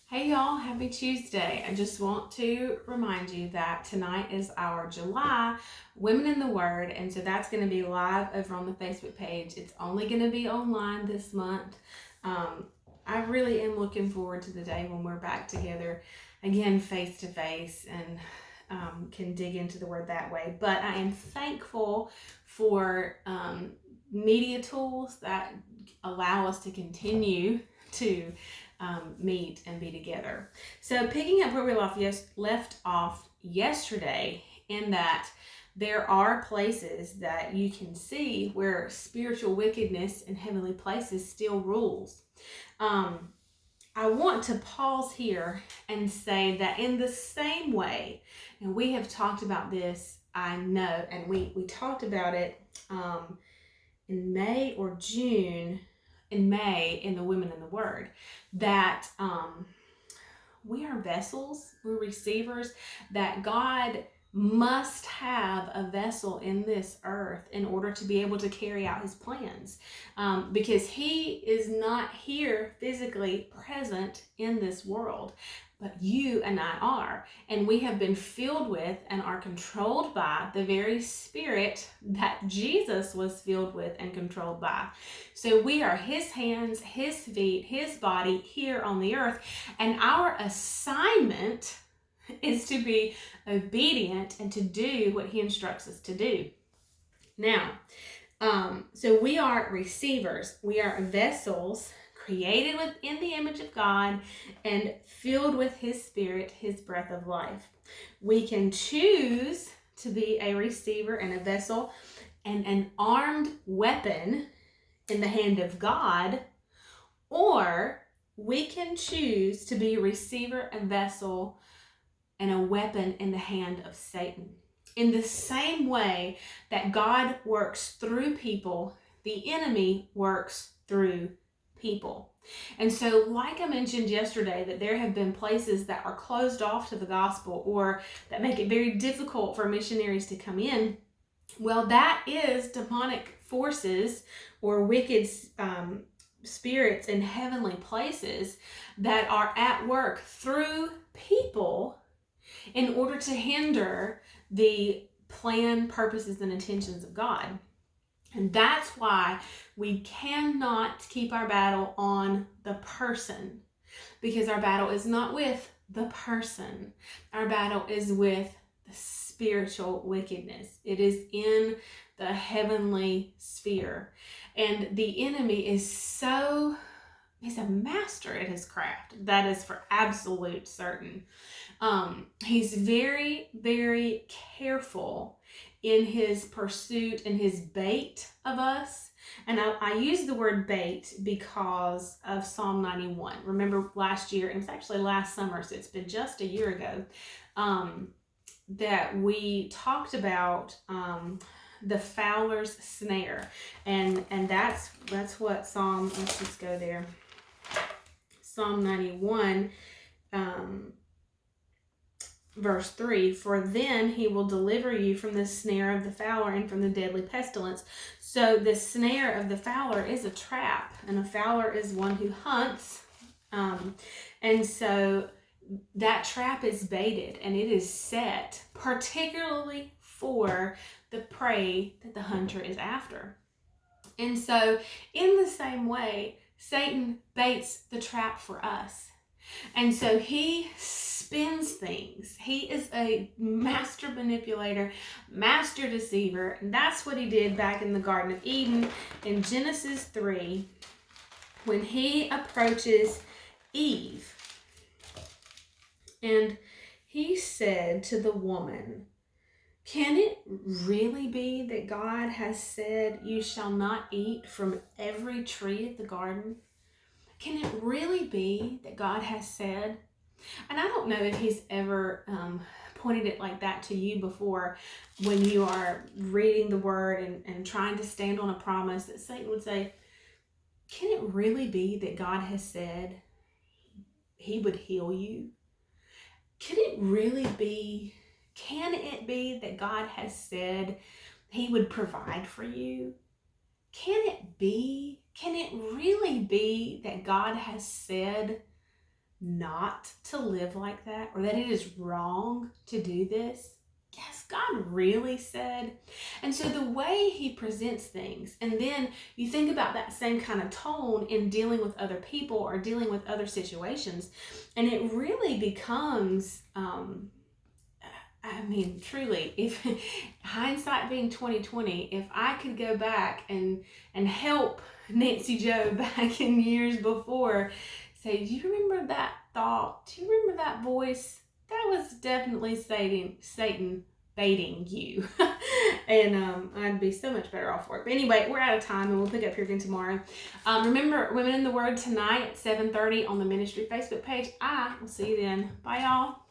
Hey y'all, happy Tuesday. I just want to remind you that tonight is our July Women in the Word, and so that's going to be live over on the Facebook page. It's only going to be online this month. Um, I really am looking forward to the day when we're back together again, face to face, and can dig into the Word that way. But I am thankful for media tools that allow us to continue to meet and be together. So picking up where we left off yesterday, in that there are places that you can see where spiritual wickedness in heavenly places still rules. I want to pause here and say that in the same way, and we have talked about this, I know, and we talked about it in May or June, in May in the Women in the Word, that we are vessels, we're receivers, that God must have a vessel in this earth in order to be able to carry out his plans, because he is not here physically present in this world, but you and I are, and we have been filled with and are controlled by the very spirit that Jesus was filled with and controlled by. So we are his hands, his feet, his body here on the earth, and our assignment is to be obedient and to do what he instructs us to do. Now, so we are receivers. We are vessels created within the image of God and filled with his spirit, his breath of life. We can choose to be a receiver and a vessel and an armed weapon in the hand of God, or we can choose to be a receiver, a vessel, and a weapon in the hand of Satan. In the same way that God works through people, the enemy works through people. And so, like I mentioned yesterday, that there have been places that are closed off to the gospel or that make it very difficult for missionaries to come in. Well, that is demonic forces or wicked spirits in heavenly places that are at work through people in order to hinder the plan, purposes, and intentions of God. And that's why we cannot keep our battle on the person, because our battle is not with the person. Our battle is with the spiritual wickedness. It is in the heavenly sphere. And the enemy is he's a master at his craft. That is for absolute certain. He's very, very careful in his pursuit and his bait of us. And I use the word bait because of Psalm 91. Remember last year, and it's actually last summer, so it's been just a year ago, that we talked about the fowler's snare. And that's what Psalm, let's just go there. Psalm 91, verse 3, for then he will deliver you from the snare of the fowler and from the deadly pestilence. So the snare of the fowler is a trap, and a fowler is one who hunts. And so that trap is baited and it is set particularly for the prey that the hunter is after. And so in the same way, Satan baits the trap for us. And so he spins things. He is a master manipulator, master deceiver. And that's what he did back in the Garden of Eden in Genesis 3 when he approaches Eve. And he said to the woman, can it really be that God has said, you shall not eat from every tree of the garden? Can it really be that God has said? And I don't know if he's ever pointed it like that to you before, when you are reading the word and trying to stand on a promise, that Satan would say, can it really be that God has said he would heal you? Can it be that God has said he would provide for you? Can it really be that God has said not to live like that, or that it is wrong to do this? Yes, God really said. And so the way he presents things, and then you think about that same kind of tone in dealing with other people or dealing with other situations, and it really becomes I mean, truly, if hindsight being 2020, if I could go back and help Nancy Joe back in years before, say, do you remember that thought? Do you remember that voice? That was definitely Satan baiting you. And I'd be so much better off for it. But anyway, we're out of time, and we'll pick up here again tomorrow. Remember, Women in the Word tonight at 7:30 on the ministry Facebook page. I will see you then. Bye, y'all.